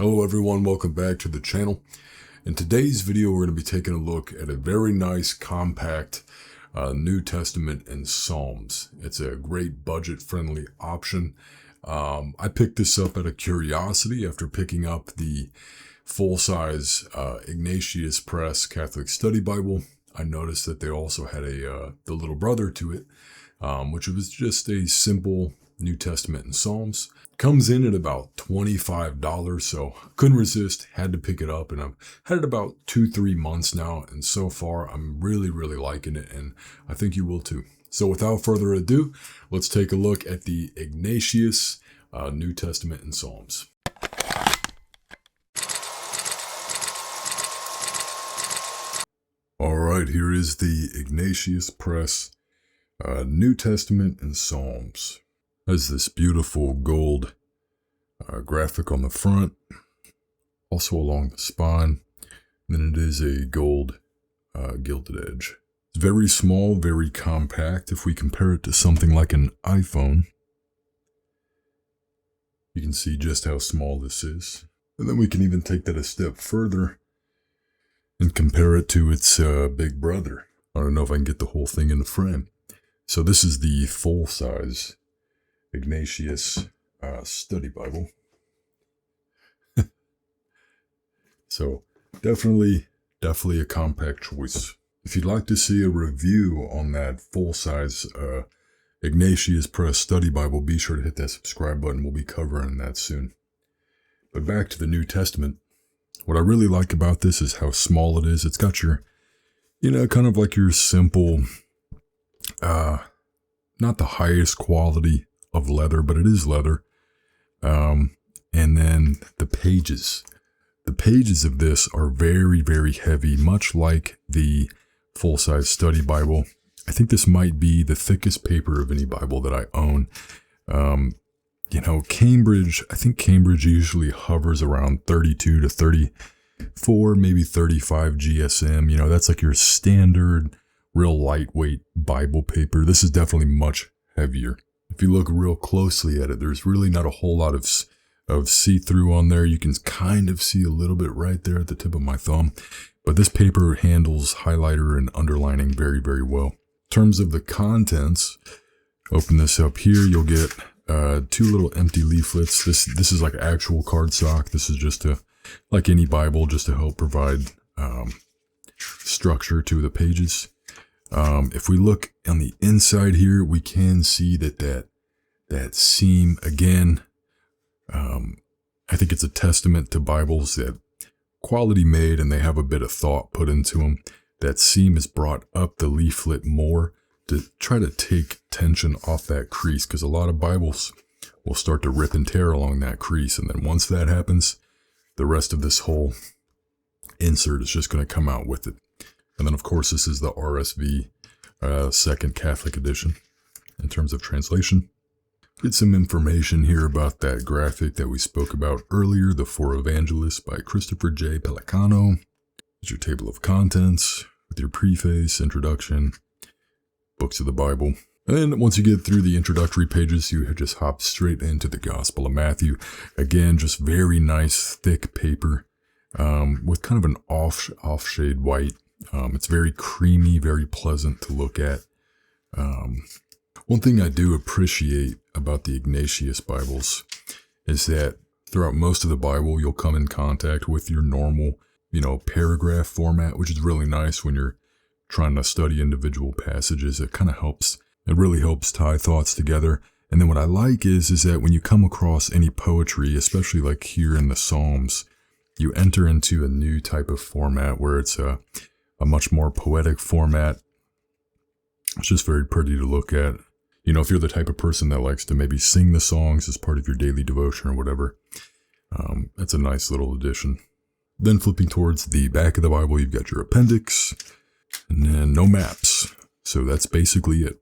Hello everyone, welcome back to the channel. In today's video, we're going to be taking a look at a very nice, compact New Testament and Psalms. It's a great budget-friendly option. I picked this up out of curiosity after picking up the full-size Ignatius Press Catholic Study Bible. I noticed that they also had the little brother to it, which was just a simple New Testament and Psalms. Comes in at about $25, so couldn't resist, had to pick it up, and I've had it about 2-3 months now, and so far I'm really liking it, and I think you will too. So without further ado, let's take a look at the Ignatius New Testament and Psalms. Alright, here is the Ignatius Press New Testament and Psalms. Has this beautiful gold graphic on the front, also along the spine. And then it is a gold gilded edge. It's very small, very compact. If we compare it to something like an iPhone, you can see just how small this is. And then we can even take that a step further and compare it to its big brother. I don't know if I can get the whole thing in the frame. So this is the full-size Ignatius Study Bible. So definitely a compact choice. If you'd like to see a review on that full-size Ignatius Press Study Bible, be sure to hit that subscribe button. We'll be covering that soon. But back to the New Testament. What I really like about this is how small it is. It's got your, kind of like your simple, not the highest quality of leather, but it is leather. And then the pages. The pages of this are very heavy, much like the full-size study Bible. I think this might be the thickest paper of any Bible that I own. Cambridge, I think Cambridge usually hovers around 32 to 34, maybe 35 GSM. That's like your standard, real lightweight Bible paper. This is definitely much heavier. If you look real closely at it, there's really not a whole lot of see-through on there. You can kind of see a little bit right there at the tip of my thumb. But this paper handles highlighter and underlining very well. In terms of the contents, open this up here, you'll get 2 little empty leaflets. This is like actual cardstock. This is just like any Bible, just to help provide structure to the pages. If we look on the inside here, we can see that seam again. I think it's a testament to Bibles that quality made and they have a bit of thought put into them. That seam is brought up the leaflet more to try to take tension off that crease, because a lot of Bibles will start to rip and tear along that crease, and then once that happens, the rest of this whole insert is just going to come out with it. And then of course this is the RSV Second Catholic Edition in terms of translation. Get some information here about that graphic that we spoke about earlier, The Four Evangelists by Christopher J. Pellicano. There's your table of contents with your preface, introduction, books of the Bible. And then once you get through the introductory pages, you just hop straight into the Gospel of Matthew. Again, just very nice, thick paper with kind of an off-shade white. It's very creamy, very pleasant to look at. One thing I do appreciate about the Ignatius Bibles is that throughout most of the Bible, you'll come in contact with your normal, paragraph format, which is really nice when you're trying to study individual passages. It really helps tie thoughts together. And then what I like is that when you come across any poetry, especially like here in the Psalms, you enter into a new type of format where it's a much more poetic format. It's just very pretty to look at. If you're the type of person that likes to maybe sing the songs as part of your daily devotion or whatever, that's a nice little addition. Then flipping towards the back of the Bible, you've got your appendix, and then no maps. So that's basically it.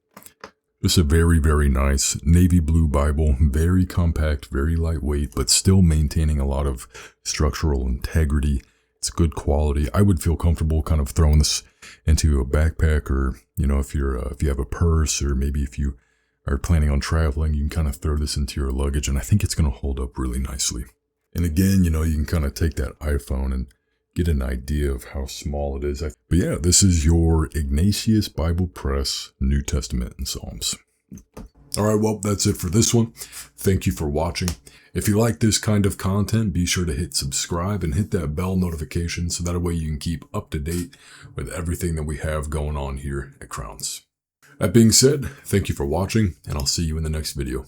Just a very nice navy blue Bible, very compact, very lightweight, but still maintaining a lot of structural integrity. It's good quality. I would feel comfortable kind of throwing this into a backpack, or if you have a purse, or maybe if you are planning on traveling, you can kind of throw this into your luggage, and I think it's going to hold up really nicely. And again, you can kind of take that iPhone and get an idea of how small it is. But yeah, this is your Ignatius Bible Press, New Testament and Psalms. All right, well, that's it for this one. Thank you for watching. If you like this kind of content, be sure to hit subscribe and hit that bell notification so that way you can keep up to date with everything that we have going on here at Crowns. That being said, thank you for watching, and I'll see you in the next video.